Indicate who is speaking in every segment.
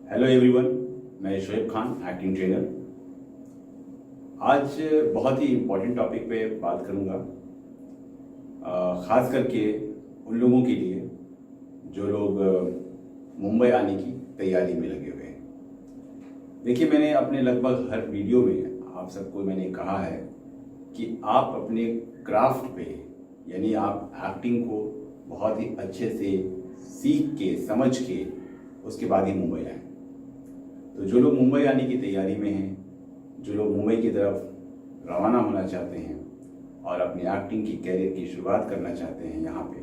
Speaker 1: Hello everyone, मैं Shoaib Khan, acting trainer. आज बहुत ही इम्पोर्टेंट टॉपिक पे बात करूंगा, ख़ास करके उन लोगों के लिए जो लोग मुंबई आने की तैयारी में लगे हुए हैं। देखिए, मैंने अपने लगभग हर वीडियो में आप सबको मैंने कहा है कि आप अपने क्राफ्ट पे, यानी आप एक्टिंग को बहुत ही अच्छे से सीख के समझ के उसके बाद ही मुंबई आए। तो जो लोग मुंबई आने की तैयारी में हैं, जो लोग मुंबई की तरफ रवाना होना चाहते हैं और अपनी एक्टिंग की कैरियर की शुरुआत करना चाहते हैं यहाँ पे,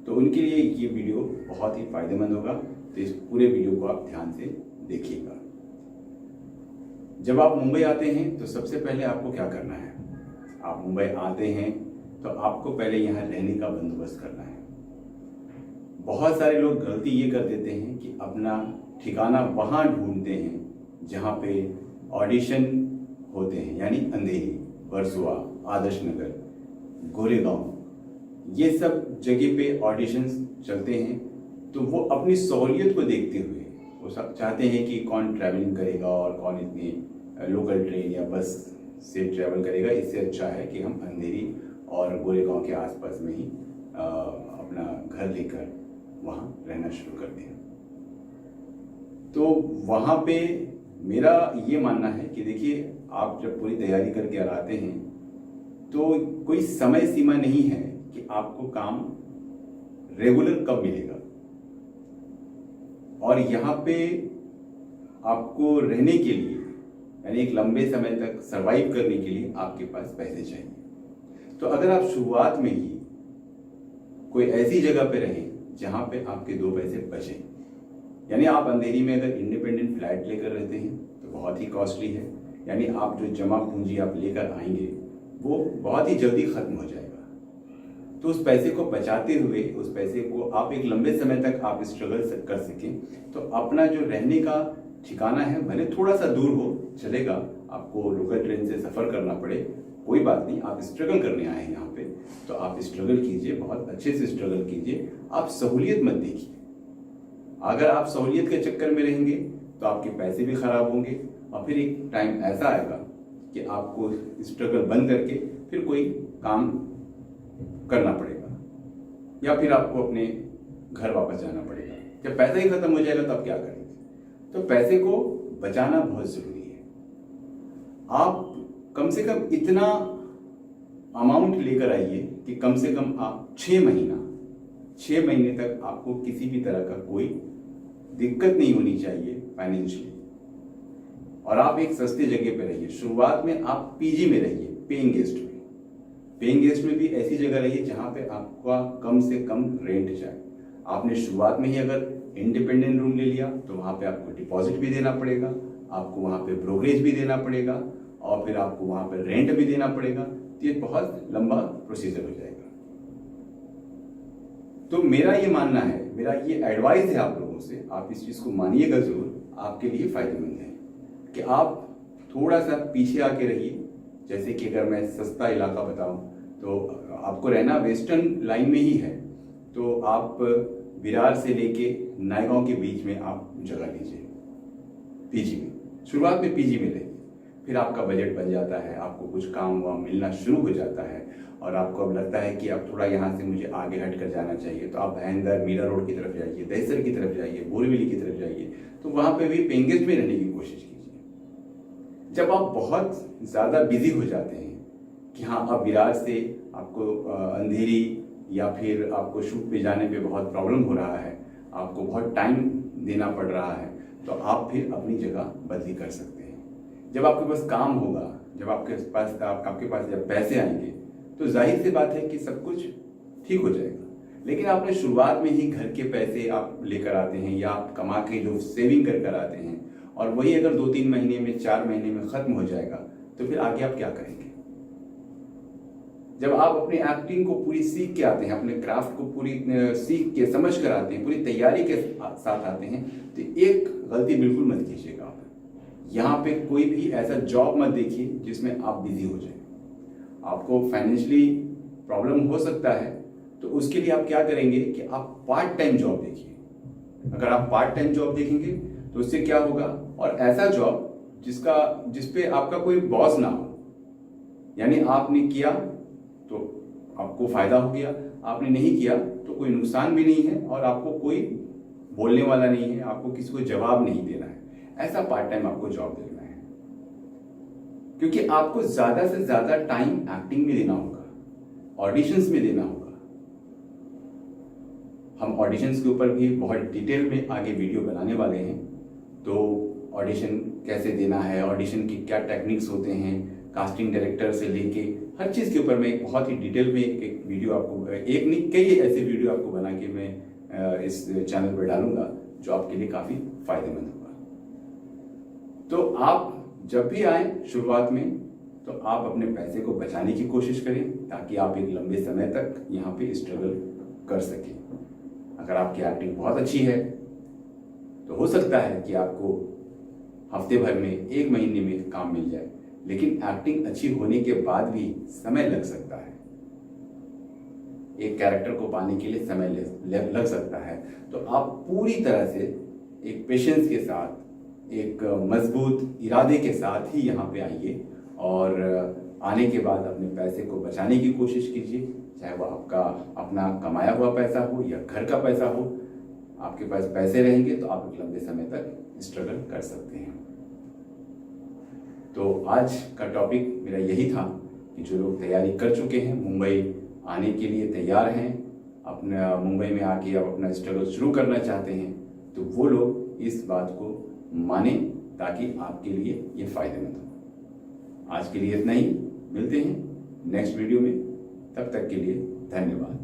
Speaker 1: तो उनके लिए ये वीडियो बहुत ही फायदेमंद होगा। तो इस पूरे वीडियो को आप ध्यान से देखिएगा। जब आप मुंबई आते हैं तो सबसे पहले आपको क्या करना है? आप मुंबई आते हैं तो आपको पहले यहाँ रहने का बंदोबस्त करना है। बहुत सारे लोग गलती ये कर देते हैं कि अपना ठिकाना वहाँ ढूंढते हैं जहाँ पे ऑडिशन होते हैं, यानी अंधेरी, वर्सोवा, आदर्श नगर, गोरेगांव, ये सब जगह पे ऑडिशंस चलते हैं। तो वो अपनी सहूलियत को देखते हुए वो सब चाहते हैं कि कौन ट्रैवलिंग करेगा और कौन इतनी लोकल ट्रेन या बस से ट्रैवल करेगा। इससे अच्छा है कि हम अंधेरी और गोरेगांव के आसपास में ही अपना घर लेकर वहाँ रहना शुरू कर दें। तो वहाँ पे मेरा ये मानना है कि देखिए, आप जब पूरी तैयारी करके आते हैं तो कोई समय सीमा नहीं है कि आपको काम रेगुलर कब मिलेगा। और यहाँ पे आपको रहने के लिए, यानी एक लंबे समय तक सरवाइव करने के लिए आपके पास पैसे चाहिए। तो अगर आप शुरुआत में ही कोई ऐसी जगह पे रहें जहाँ पे आपके 2 पैसे बचें, यानी आप अंधेरी में अगर इंडिपेंडेंट फ्लैट लेकर रहते हैं तो बहुत ही कॉस्टली है, यानी आप जो जमा पूंजी आप लेकर आएंगे वो बहुत ही जल्दी खत्म हो जाएगा। तो उस पैसे को बचाते हुए, उस पैसे को आप एक लंबे समय तक आप स्ट्रगल कर सकें, तो अपना जो रहने का ठिकाना है भले थोड़ा सा दूर हो चलेगा, आपको लोकल ट्रेन से सफर करना पड़े, कोई बात नहीं। आप स्ट्रगल करने आए हैं यहाँ पे, तो आप स्ट्रगल कीजिए, बहुत अच्छे से स्ट्रगल कीजिए। आप सहूलियत मत देखिए। अगर आप सहूलियत के चक्कर में रहेंगे तो आपके पैसे भी खराब होंगे और फिर एक टाइम ऐसा आएगा कि आपको स्ट्रगल बंद करके फिर कोई काम करना पड़ेगा, या फिर आपको अपने घर वापस जाना पड़ेगा। जब पैसा ही खत्म हो जाएगा तो आप क्या करेंगे? तो पैसे को बचाना बहुत जरूरी है। आप कम से कम इतना अमाउंट लेकर आइए कि कम से कम आप 6 महीने तक आपको किसी भी तरह का कोई दिक्कत नहीं होनी चाहिए फाइनेंशियली। और आप एक सस्ती जगह पे रहिए। शुरुआत में आप पीजी में रहिए, पेइंग गेस्ट में। पेइंग गेस्ट में भी ऐसी जगह रहिए जहां पे आपका कम से कम रेंट जाए। आपने शुरुआत में ही अगर इंडिपेंडेंट रूम ले लिया तो वहां पे आपको डिपॉजिट भी देना पड़ेगा, आपको वहां पे ब्रोकरेज भी देना पड़ेगा और फिर आपको वहां पे रेंट भी देना पड़ेगा। तो ये बहुत लंबा प्रोसीजर हो जाएगा। तो मेरा ये मानना है, मेरा ये एडवाइस है आप लोगों से, आप इस चीज को मानिएगा जरूर, आपके लिए फायदेमंद है कि आप थोड़ा सा पीछे आके रहिए। जैसे कि अगर मैं सस्ता इलाका बताऊं तो आपको रहना वेस्टर्न लाइन में ही है, तो आप विरार से लेके नायगांव के बीच में आप जगह लीजिए पीजी में। शुरुआत में पीजी में रहिए, फिर आपका बजट बन जाता है, आपको कुछ काम वाम मिलना शुरू हो जाता है और आपको अब लगता है कि अब थोड़ा यहाँ से मुझे आगे हट कर जाना चाहिए, तो आप भैंदर, मीरा रोड की तरफ जाइए, दहिसर की तरफ जाइए, बोरीवली की तरफ जाइए। तो वहाँ पे भी पेइंग गेस्ट में रहने की कोशिश कीजिए। जब आप बहुत ज़्यादा बिजी हो जाते हैं कि हाँ, अब विरार से आपको अंधेरी या फिर आपको शूट पे जाने पे बहुत प्रॉब्लम हो रहा है, आपको बहुत टाइम देना पड़ रहा है, तो आप फिर अपनी जगह बदली कर सकते हैं। जब आपके पास काम होगा, जब आपके पास जब पैसे आएंगे, तो जाहिर सी बात है कि सब कुछ ठीक हो जाएगा। लेकिन आपने शुरुआत में ही घर के पैसे आप लेकर आते हैं या आप कमा के जो सेविंग कर आते हैं और वही अगर 2-3 महीने में, 4 महीने में खत्म हो जाएगा, तो फिर आगे आप क्या करेंगे? जब आप अपनी एक्टिंग को पूरी सीख के आते हैं, अपने क्राफ्ट को पूरी सीख के समझ कर आते हैं, पूरी तैयारी के साथ आते हैं, तो एक गलती बिल्कुल मत कीजिएगा। आप यहाँ पे कोई भी ऐसा जॉब मत देखिए जिसमें आप बिजी हो जाए। आपको फाइनेंशियली प्रॉब्लम हो सकता है, तो उसके लिए आप क्या करेंगे कि आप पार्ट टाइम जॉब देखिए। अगर आप पार्ट टाइम जॉब देखेंगे तो उससे क्या होगा, और ऐसा जॉब जिसपे आपका कोई बॉस ना हो, यानी आपने किया तो आपको फायदा हो गया, आपने नहीं किया तो कोई नुकसान भी नहीं है और आपको कोई बोलने वाला नहीं है, आपको किसी को जवाब नहीं देना है। ऐसा पार्ट टाइम आपको जॉब देखना है, क्योंकि आपको ज्यादा से ज्यादा टाइम एक्टिंग में देना होगा, ऑडिशंस में देना होगा। हम ऑडिशंस के ऊपर भी बहुत डिटेल में आगे वीडियो बनाने वाले हैं। तो ऑडिशन कैसे देना है, ऑडिशन की क्या टेक्निक्स होते हैं, कास्टिंग डायरेक्टर से लेके हर चीज़ के ऊपर मैं एक बहुत ही डिटेल में एक वीडियो आपको, एक नहीं कई ऐसे वीडियो आपको बना के मैं इस चैनल पर डालूंगा जो आपके लिए काफ़ी फायदेमंद होगा। तो आप जब भी आए शुरुआत में तो आप अपने पैसे को बचाने की कोशिश करें ताकि आप एक लंबे समय तक यहाँ पे स्ट्रगल कर सकें। अगर आपकी एक्टिंग बहुत अच्छी है तो हो सकता है कि आपको हफ्ते भर में, एक महीने में काम मिल जाए, लेकिन एक्टिंग अच्छी होने के बाद भी समय लग सकता है। एक कैरेक्टर को पाने के लिए समय लग सकता है। तो आप पूरी तरह से एक पेशेंस के साथ, एक मजबूत इरादे के साथ ही यहाँ पे आइए और आने के बाद अपने पैसे को बचाने की कोशिश कीजिए, चाहे वो आपका अपना कमाया हुआ पैसा हो या घर का पैसा हो। आपके पास पैसे रहेंगे तो आप एक लंबे समय तक स्ट्रगल कर सकते हैं। तो आज का टॉपिक मेरा यही था कि जो लोग तैयारी कर चुके हैं, मुंबई आने के लिए तैयार हैं, अपना मुंबई में आके अब अपना स्ट्रगल शुरू करना चाहते हैं, तो वो लोग इस बात को माने ताकि आपके लिए ये फायदेमंद हो। आज के लिए इतना ही, मिलते हैं नेक्स्ट वीडियो में, तब तक के लिए धन्यवाद।